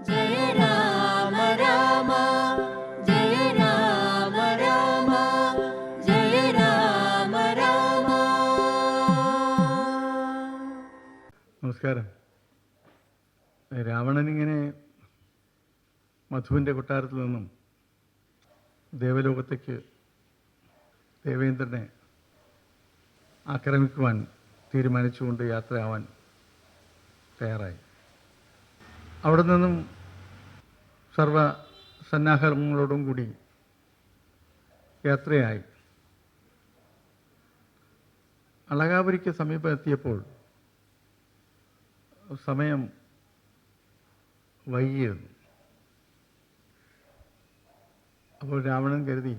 ജയ രാമ രാമ ജയ രാമ രാമ ജയ രാമ രാമ. നമസ്കാരം. രാവണനിങ്ങനെ മധുവിൻ്റെ കൊട്ടാരത്തിൽ നിന്നും ദേവലോകത്തേക്ക് ദേവേന്ദ്രനെ ആക്രമിക്കുവാൻ തീരുമാനിച്ചുകൊണ്ട് യാത്രയാവാൻ തയ്യാറായി. അവിടെ നിന്നും സർവ സന്നാഹങ്ങളോടും കൂടി യാത്രയായി അളകാപുരിക്ക് സമീപം എത്തിയപ്പോൾ സമയം വൈകിയിരുന്നു. അപ്പോൾ രാവണൻ കരുതി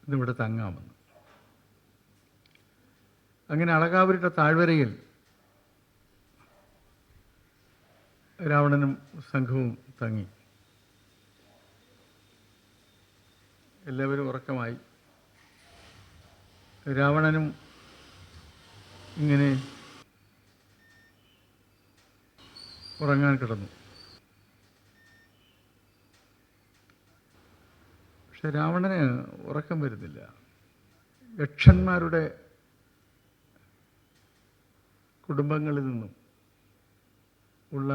ഇന്നിവിടെ തങ്ങാമെന്ന്. അങ്ങനെ അളകാപുരിയുടെ താഴ്വരയിൽ രാവണനും സംഘവും തങ്ങി. എല്ലാവരും ഉറക്കമായി. രാവണനും ഇങ്ങനെ ഉറങ്ങാൻ കിടന്നു. പക്ഷെ രാവണന് ഉറക്കം വരുന്നില്ല. യക്ഷന്മാരുടെ കുടുംബങ്ങളിൽ നിന്നും ഉള്ള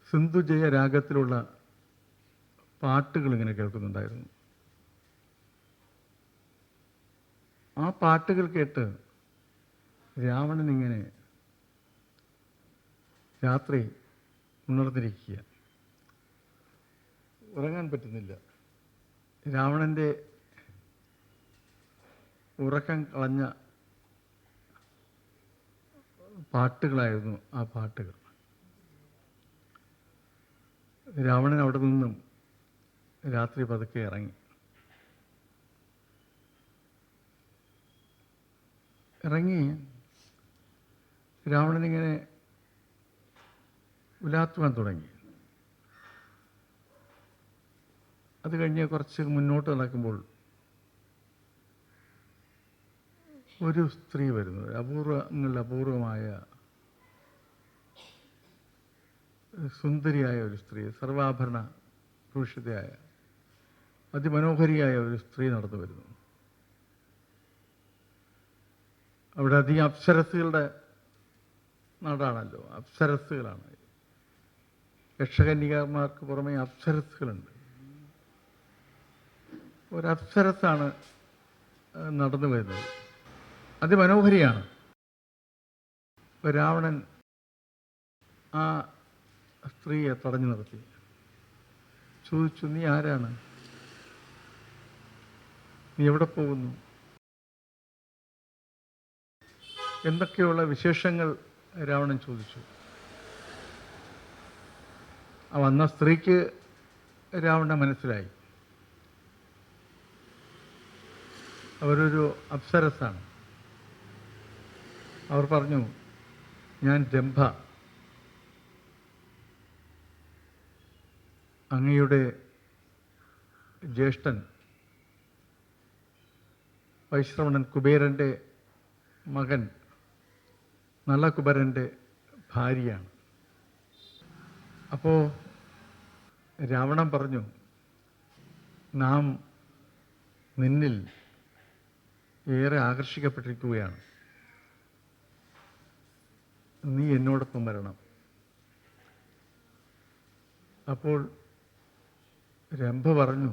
സിന്ധുജയ രാഗത്തിലുള്ള പാട്ടുകൾ ഇങ്ങനെ കേൾക്കുന്നുണ്ടായിരുന്നു. ആ പാട്ടുകൾ കേട്ട് രാവണൻ ഇങ്ങനെ രാത്രി ഉണർന്നിരിക്കുക. ഉറങ്ങാൻ പറ്റുന്നില്ല. രാവണൻ്റെ ഉറക്കം കളഞ്ഞ പാട്ടുകളായിരുന്നു ആ പാട്ടുകൾ. രാവണൻ അവിടെ നിന്നും രാത്രി പതുക്കെ ഇറങ്ങി. രാവണനിങ്ങനെ ഉലാത്തുവാൻ തുടങ്ങി. അത് കഴിഞ്ഞ് കുറച്ച് മുന്നോട്ട് നടക്കുമ്പോൾ ഒരു സ്ത്രീ വരുന്നത്, അപൂർവമായ സുന്ദരിയായ ഒരു സ്ത്രീ, സർവാഭരണ ഭൂഷിതയായ അതിമനോഹരിയായ ഒരു സ്ത്രീ നടന്നു വരുന്നു. അവിടെ അധികം അപ്സരസ്സുകളുടെ നാടാണല്ലോ. അപ്സരസ്സുകളാണ്. യക്ഷകന്യകമാർക്ക് പുറമെ അപ്സരസ്സുകളുണ്ട്. ഒരു അപ്സരസ്സാണ് നടന്നു വരുന്നത്. അതിമനോഹരിയാണ്. രാവണൻ ആ സ്ത്രീയെ തടഞ്ഞു നിർത്തി ചോദിച്ചു, നീ ആരാണ്? നീ എവിടെ പോകുന്നു? എന്തൊക്കെയുള്ള വിശേഷങ്ങൾ രാവണൻ ചോദിച്ചു. ആ വന്ന സ്ത്രീക്ക് രാവണനെ മനസ്സിലായി. അവരൊരു അപ്സരസ്സാണ്. അവർ പറഞ്ഞു, ഞാൻ രംഭ, അങ്ങയുടെ ജ്യേഷ്ഠൻ വൈശ്രവണൻ കുബേരൻ്റെ മകൻ നളകുബരൻ്റെ ഭാര്യയാണ്. അപ്പോൾ രാവണൻ പറഞ്ഞു, നാം നിന്നിൽ ഏറെ ആകർഷിക്കപ്പെട്ടിരിക്കുകയാണ്. നീ എന്നോടൊപ്പം വരണം. അപ്പോൾ രംഭ പറഞ്ഞു,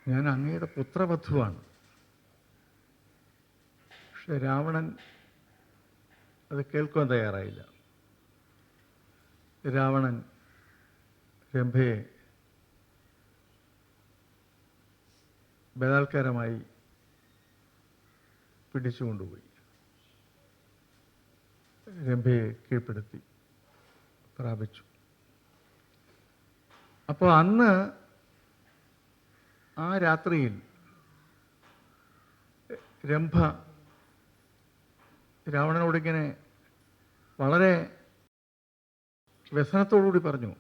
ഞാൻ അങ്ങയുടെ പുത്രവധുവാണ്. പക്ഷെ രാവണൻ അത് കേൾക്കാൻ തയ്യാറായില്ല. രാവണൻ രംഭയെ ബലാത്കാരമായി പിടിച്ചുകൊണ്ടുപോയി. രംഭയെ കീഴ്പ്പെടുത്തി പ്രാപിച്ചു. അപ്പോൾ അന്ന് ആ രാത്രിയിൽ രംഭ രാവണനോടിങ്ങനെ വളരെ വ്യസനത്തോടുകൂടി പറഞ്ഞു,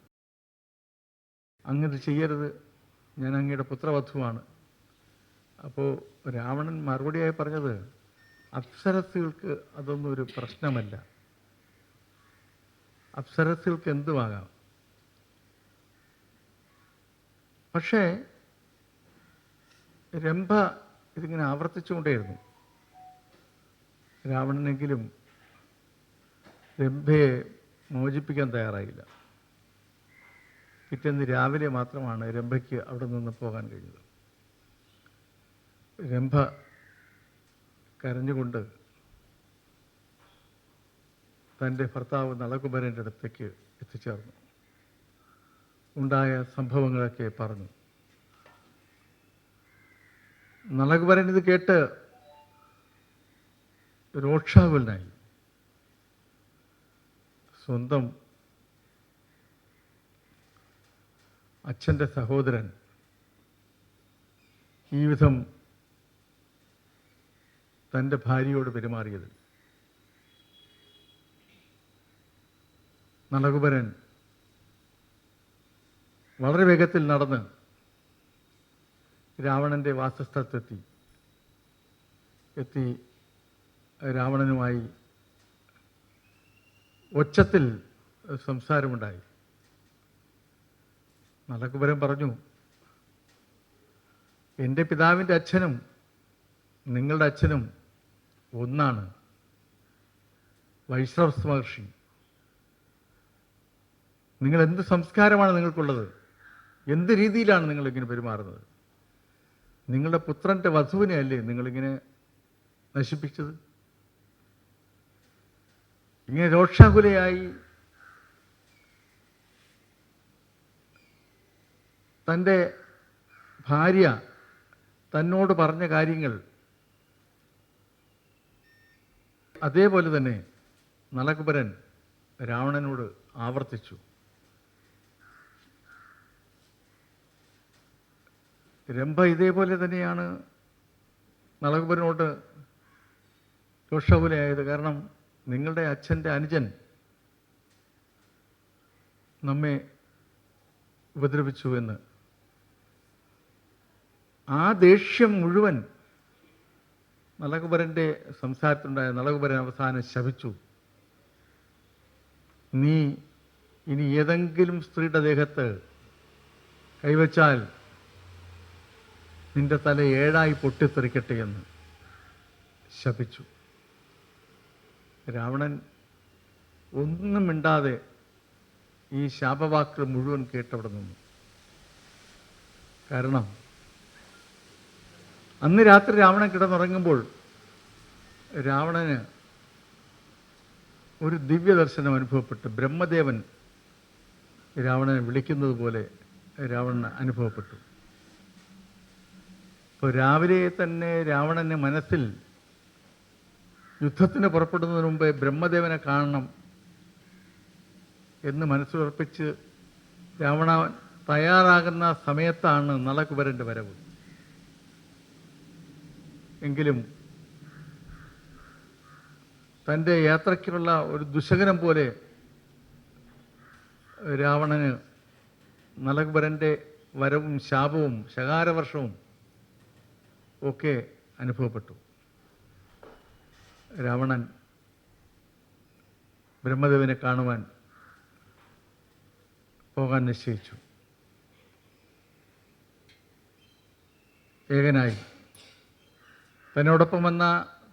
അങ്ങത് ചെയ്യരുത്, ഞാൻ അങ്ങയുടെ പുത്രവധുവാണ്. അപ്പോൾ രാവണൻ മറുപടിയായി പറഞ്ഞത്, അപ്സരസ്സുകൾക്ക് അതൊന്നും ഒരു പ്രശ്നമല്ല. അപ്സരസുകൾക്ക് എന്തുമാകാം. പക്ഷേ രംഭ ഇതിങ്ങനെ ആവർത്തിച്ചുകൊണ്ടേയിരുന്നു. രാവണനെങ്കിലും രംഭയെ മോചിപ്പിക്കാൻ തയ്യാറായില്ല. പിറ്റേന്ന് രാവിലെ മാത്രമാണ് രംഭയ്ക്ക് അവിടെ നിന്ന് പോകാൻ കഴിഞ്ഞത്. രംഭ കരഞ്ഞുകൊണ്ട് തൻ്റെ ഭർത്താവ് നളകുബരൻ്റെ അടുത്തേക്ക് എത്തിച്ചേർന്നു. ഉണ്ടായ സംഭവങ്ങളൊക്കെ പറഞ്ഞു. നളകുബരൻ ഇത് കേട്ട് രോക്ഷാകുലനായി. സ്വന്തം അച്ഛൻ്റെ സഹോദരൻ ഈ വിധം തൻ്റെ ഭാര്യയോട് പെരുമാറിയത്. നളകുബരൻ വളരെ വേഗത്തിൽ നടന്ന് രാവണൻ്റെ വാസസ്ഥലത്തെത്തി രാവണനുമായി ഒച്ചത്തിൽ സംസാരമുണ്ടായി. നളകുബരൻ പറഞ്ഞു, എൻ്റെ പിതാവിൻ്റെ അച്ഛനും നിങ്ങളുടെ അച്ഛനും ഒന്നാണ്, വൈശ്രവസ് മഹർഷി. നിങ്ങൾ എന്ത് സംസ്കാരമാണ് നിങ്ങൾക്കുള്ളത്? എന്ത് രീതിയിലാണ് നിങ്ങളിങ്ങനെ പെരുമാറുന്നത്? നിങ്ങളുടെ പുത്രൻ്റെ വധുവിനെ അല്ലേ നിങ്ങളിങ്ങനെ നശിപ്പിച്ചത്? ഇങ്ങനെ രോക്ഷാകുലയായി തൻ്റെ ഭാര്യ തന്നോട് പറഞ്ഞ കാര്യങ്ങൾ അതേപോലെ തന്നെ നളകുബരൻ രാവണനോട് ആവർത്തിച്ചു. രംഭ ഇതേപോലെ തന്നെയാണ് നളകുബരനോട് രോഷാകുലയായത്. കാരണം നിങ്ങളുടെ അച്ഛൻ്റെ അനുജൻ നമ്മെ ഉപദ്രവിച്ചു എന്ന്. ആ ദേഷ്യം മുഴുവൻ നളകുബരൻ്റെ സംസാരത്തിലുണ്ടായ നളകുബരൻ അവസാനം ശപിച്ചു. നീ ഇനി ഏതെങ്കിലും സ്ത്രീയുടെ ദേഹത്ത് കൈവച്ചാൽ നിന്റെ തല 7 പൊട്ടിത്തെറിക്കട്ടെ എന്ന് ശപിച്ചു. രാവണൻ ഒന്നും മിണ്ടാതെ ഈ ശാപവാക്കുകൾ മുഴുവൻ കേട്ടവിടെ നിന്നു. കാരണം അന്ന് രാത്രി രാവണൻ കിടന്നുറങ്ങുമ്പോൾ രാവണന് ഒരു ദിവ്യദർശനം അനുഭവപ്പെട്ടു. ബ്രഹ്മദേവൻ രാവണനെ വിളിക്കുന്നത് പോലെ രാവണന് അനുഭവപ്പെട്ടു. അപ്പോൾ രാവിലെ തന്നെ രാവണൻ്റെ മനസ്സിൽ യുദ്ധത്തിന് പുറപ്പെടുന്നതിന് മുമ്പേ ബ്രഹ്മദേവനെ കാണണം എന്ന് മനസ്സുറപ്പിച്ച് രാവണൻ തയ്യാറാകുന്ന സമയത്താണ് നളകുബരൻ്റെ വരവ്. എങ്കിലും തൻ്റെ യാത്രയ്ക്കുള്ള ഒരു ദുശകനം പോലെ രാവണന് നളകുബരൻ്റെ വരവും ശാപവും ശകാരവർഷവും ഒക്കെ അനുഭവപ്പെട്ടു. രാവണൻ ബ്രഹ്മദേവനെ കാണുവാൻ പോകാൻ നിശ്ചയിച്ചു. ഏകനായി തന്നോടൊപ്പം വന്ന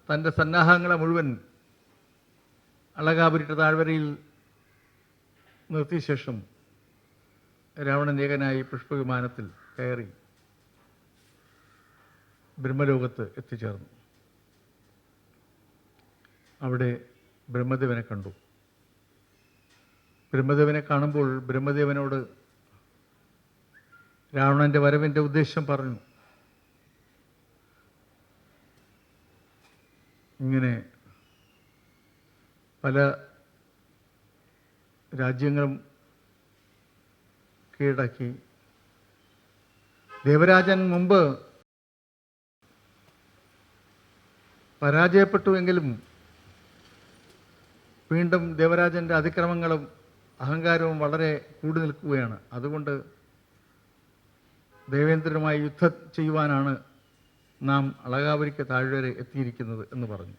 തൻ്റെ സന്നാഹങ്ങളെ മുഴുവൻ അളകാപുരിയുടെ താഴ്വരയിൽ നിർത്തിയ ശേഷം രാവണൻ ഏകനായി പുഷ്പവിമാനത്തിൽ കയറി ബ്രഹ്മലോകത്ത് എത്തിച്ചേർന്നു. അവിടെ ബ്രഹ്മദേവനെ കണ്ടു. ബ്രഹ്മദേവനെ കാണുമ്പോൾ ബ്രഹ്മദേവനോട് രാവണൻ്റെ വരവിൻ്റെ ഉദ്ദേശം പറഞ്ഞു. ഇങ്ങനെ പല രാജ്യങ്ങളും കീഴടക്കി ദേവരാജൻ മുമ്പ് പരാജയപ്പെട്ടുവെങ്കിലും വീണ്ടും ദേവരാജൻ്റെ അതിക്രമങ്ങളും അഹങ്കാരവും വളരെ കൂടി നിൽക്കുകയാണ്. അതുകൊണ്ട് ദേവേന്ദ്രനുമായി യുദ്ധം ചെയ്യുവാനാണ് നാം അളകാപുരിക്ക് താഴ്വരെ എത്തിയിരിക്കുന്നത് എന്ന് പറഞ്ഞു.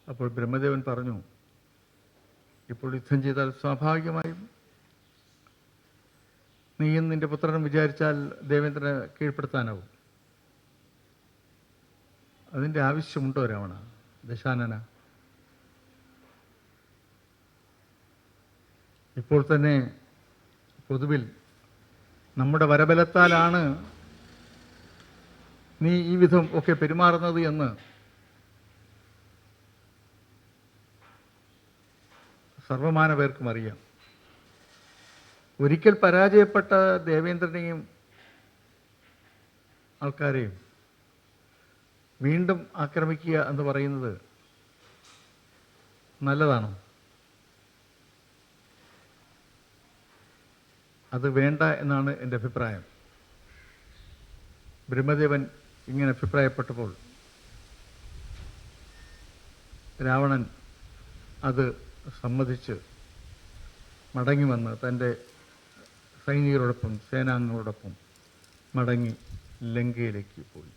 അപ്പോൾ ബ്രഹ്മദേവൻ പറഞ്ഞു, ഇപ്പോൾ യുദ്ധം ചെയ്താൽ സ്വാഭാവികമായും നീയും നിന്റെ പുത്രനും വിചാരിച്ചാൽ ദേവേന്ദ്രനെ കീഴ്പ്പെടുത്താനാവും. അതിൻ്റെ ആവശ്യമുണ്ടോ രാവണ, ദശാനന? ഇപ്പോൾ തന്നെ പൊതുവിൽ നമ്മുടെ വരബലത്താലാണ് നീ ഈ വിധം ഒക്കെ പെരുമാറുന്നത് എന്ന് സർവമാന പേർക്കും അറിയാം. ഒരിക്കൽ പരാജയപ്പെട്ട ദേവേന്ദ്രനെയും ആൾക്കാരെയും വീണ്ടും ആക്രമിക്കുക എന്ന് പറയുന്നത് നല്ലതാണോ? അത് വേണ്ട എന്നാണ് എൻ്റെ അഭിപ്രായം. ബ്രഹ്മദേവൻ ഇങ്ങനെ അഭിപ്രായപ്പെട്ടപ്പോൾ രാവണൻ അത് സമ്മതിച്ച് മടങ്ങി വന്ന് തൻ്റെ സൈനികരോടൊപ്പം സേനാംഗങ്ങളോടൊപ്പം മടങ്ങി ലങ്കയിലേക്ക് പോയി.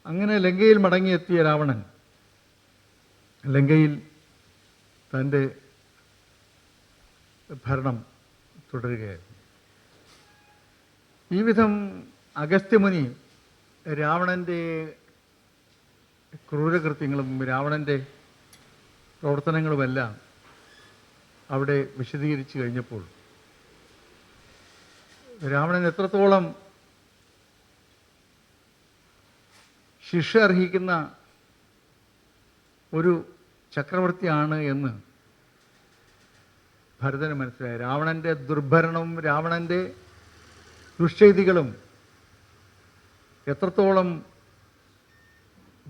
അങ്ങനെ ലങ്കയിൽ മടങ്ങിയെത്തിയ രാവണൻ ലങ്കയിൽ തൻ്റെ ഭരണം തുടരുകയായിരുന്നു. ഈ വിധം അഗസ്ത്യമുനി രാവണൻ്റെ ക്രൂരകൃത്യങ്ങളും രാവണൻ്റെ പ്രവർത്തനങ്ങളുമെല്ലാം അവിടെ വിശദീകരിച്ചു കഴിഞ്ഞപ്പോൾ രാവണൻ എത്രത്തോളം ശിക്ഷ അർഹിക്കുന്ന ഒരു ചക്രവർത്തിയാണ് എന്ന് ഭരതന് മനസ്സിലായി. രാവണൻ്റെ ദുർഭരണവും രാവണൻ്റെ ദുഷ്ചെയ്തികളും എത്രത്തോളം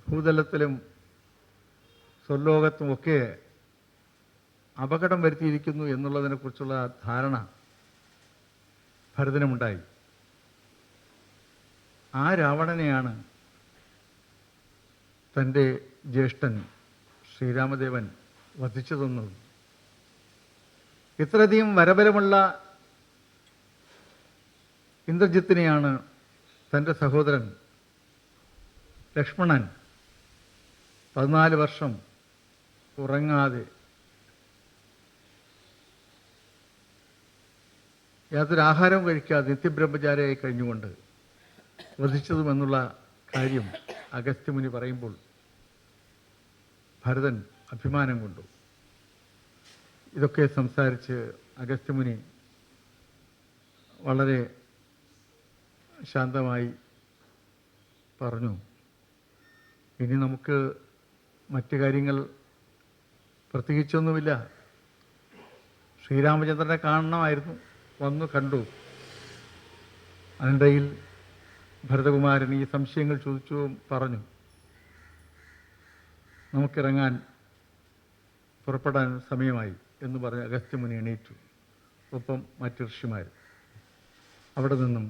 ഭൂതലത്തിലും സ്വർലോകത്തുമൊക്കെ അപകടം വരുത്തിയിരിക്കുന്നു എന്നുള്ളതിനെക്കുറിച്ചുള്ള ധാരണ ഭരതനുമുണ്ടായി. ആ രാവണനെയാണ് തൻ്റെ ജ്യേഷ്ഠൻ ശ്രീരാമദേവൻ വധിച്ചതെന്നത്. ഇത്രയധികം വരബലമുള്ള ഇന്ദ്രജിത്തിനെയാണ് തൻ്റെ സഹോദരൻ ലക്ഷ്മണൻ 14 വർഷം ഉറങ്ങാതെ യാതൊരു ആഹാരവും കഴിക്കാതെ നിത്യബ്രഹ്മചാരിയായി കഴിഞ്ഞുകൊണ്ട് വധിച്ചതുമെന്നുള്ള കാര്യം അഗസ്ത്യമുനി പറയുമ്പോൾ ഭരതൻ അഭിമാനം കൊണ്ടു. ഇതൊക്കെ സംസാരിച്ച് അഗസ്ത്യമുനി വളരെ ശാന്തമായി പറഞ്ഞു, ഇനി നമുക്ക് മറ്റു കാര്യങ്ങൾ പ്രത്യേകിച്ചൊന്നുമില്ല. ശ്രീരാമചന്ദ്രനെ കാണണമായിരുന്നു, വന്നു കണ്ടു. അതിനിടയിൽ ഭരതകുമാരൻ ഈ സംശയങ്ങൾ ചോദിച്ചു പറഞ്ഞു. നമുക്കിറങ്ങാൻ പുറപ്പെടാൻ സമയമായി എന്ന് പറഞ്ഞ് അഗസ്ത്യമുനി എണീറ്റു. ഒപ്പം മറ്റ് ഋഷിമാർ. അവിടെ നിന്നും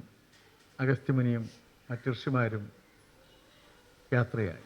അഗസ്ത്യമുനിയും മറ്റ് ഋഷിമാരും യാത്രയായി.